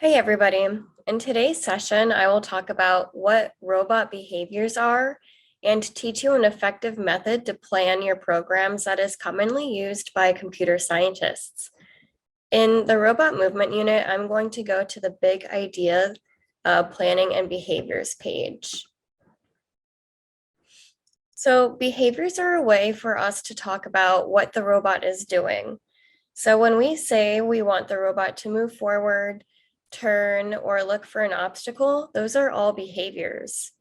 Hey everybody. In today's session, I will talk about what robot behaviors are and teach you an effective method to plan your programs that is commonly used by computer scientists. In the robot movement unit, I'm going to go to the big idea planning and behaviors page. So behaviors are a way for us to talk about what the robot is doing. So when we say we want the robot to move forward, turn, or look for an obstacle, those are all behaviors.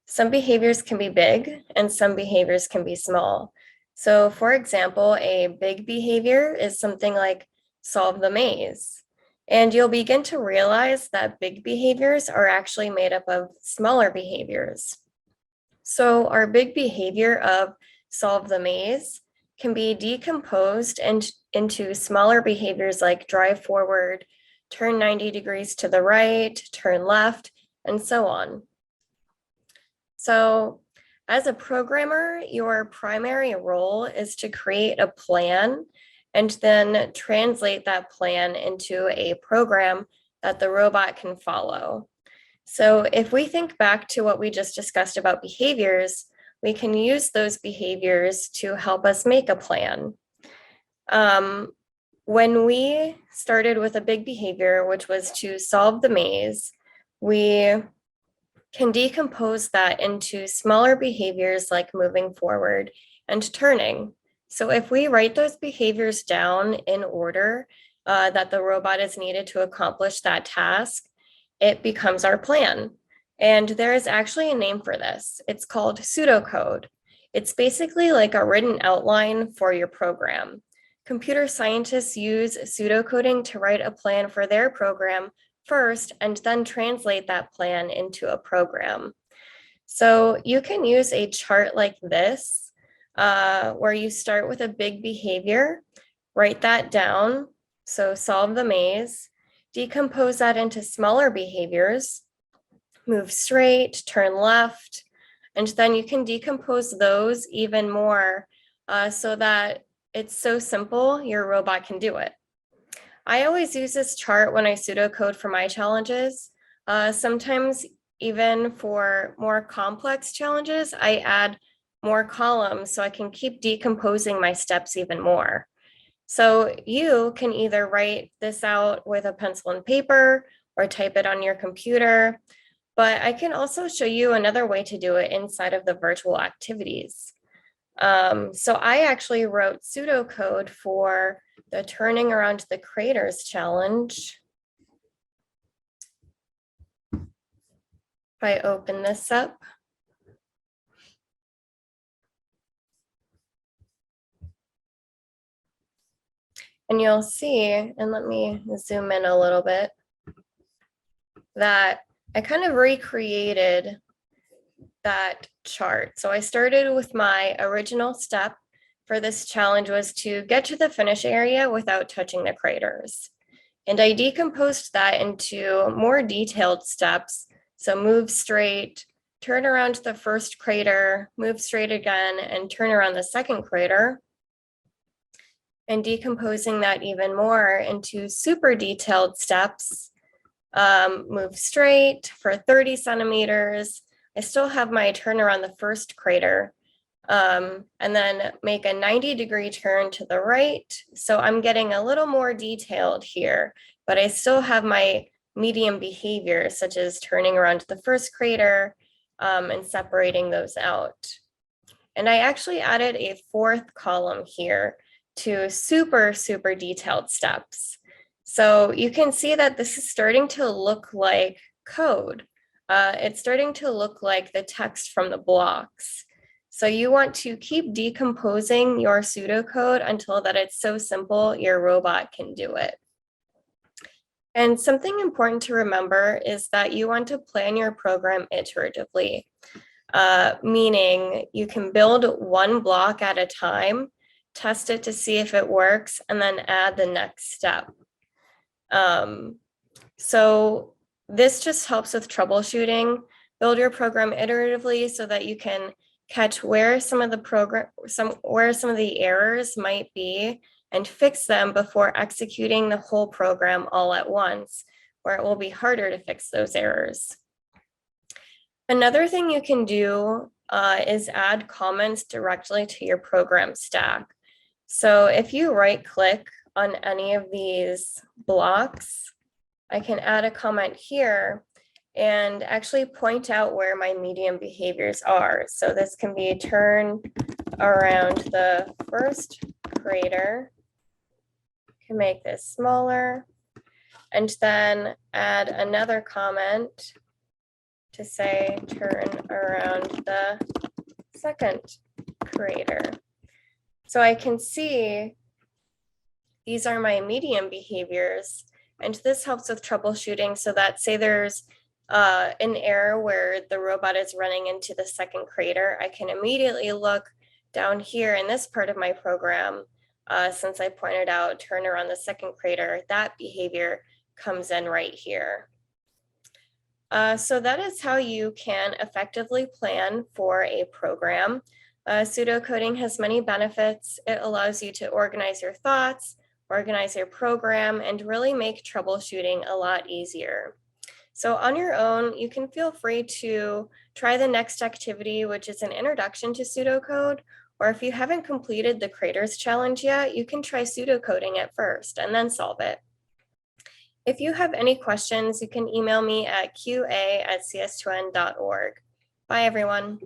Some behaviors can be big and some behaviors can be small. So for example, a big behavior is something like solve the maze. And you'll begin to realize that big behaviors are actually made up of smaller behaviors. So our big behavior of solve the maze can be decomposed into smaller behaviors like drive forward, turn 90 degrees to the right, turn left, and so on. So as a programmer, your primary role is to create a plan and then translate that plan into a program that the robot can follow. So if we think back to what we just discussed about behaviors, we can use those behaviors to help us make a plan. When we started with a big behavior, which was to solve the maze, we can decompose that into smaller behaviors like moving forward and turning. So if we write those behaviors down in order that the robot is needed to accomplish that task, it becomes our plan. And there is actually a name for this. It's called pseudocode. It's basically like a written outline for your program. Computer scientists use pseudocoding to write a plan for their program first and then translate that plan into a program. So you can use a chart like this, where you start with a big behavior, write that down, so solve the maze, decompose that into smaller behaviors, move straight, turn left, and then you can decompose those even more so that it's so simple, your robot can do it. I always use this chart when I pseudocode for my challenges. Sometimes even for more complex challenges, I add more columns so I can keep decomposing my steps even more. So you can either write this out with a pencil and paper or type it on your computer, but I can also show you another way to do it inside of the virtual activities. So I actually wrote pseudocode for the turning around the craters challenge. If I open this up. And you'll see, and let me zoom in a little bit, that I kind of recreated that chart. So I started with my original step for this challenge was to get to the finish area without touching the craters. And I decomposed that into more detailed steps. So move straight, turn around the first crater, move straight again, and turn around the second crater. And decomposing that even more into super detailed steps. Move straight for 30 centimeters. I still have my turn around the first crater, and then make a 90-degree turn to the right. So I'm getting a little more detailed here, but I still have my medium behaviors, such as turning around the first crater and separating those out. And I actually added a fourth column here to super, super detailed steps. So you can see that this is starting to look like code. It's starting to look like the text from the blocks. So you want to keep decomposing your pseudocode until that it's so simple your robot can do it. And something important to remember is that you want to plan your program iteratively, meaning you can build one block at a time, test it to see if it works, and then add the next step. So this just helps with troubleshooting. Build your program iteratively so that you can catch where some of the errors might be and fix them before executing the whole program all at once, or it will be harder to fix those errors. Another thing you can do is add comments directly to your program stack. So if you right click on any of these blocks, I can add a comment here and actually point out where my medium behaviors are. So this can be turn around the first crater, can make this smaller, and then add another comment to say turn around the second crater. So I can see these are my medium behaviors, and this helps with troubleshooting so that say there's an error where the robot is running into the second crater, I can immediately look down here in this part of my program, since I pointed out turn around the second crater, that behavior comes in right here. So that is how you can effectively plan for a program. Pseudocoding has many benefits. It allows you to organize your thoughts, organize your program, and really make troubleshooting a lot easier. So on your own, you can feel free to try the next activity, which is an introduction to pseudocode, or if you haven't completed the Craters Challenge yet, you can try pseudocoding at first and then solve it. If you have any questions, you can email me at qa@cs2n.org. Bye, everyone.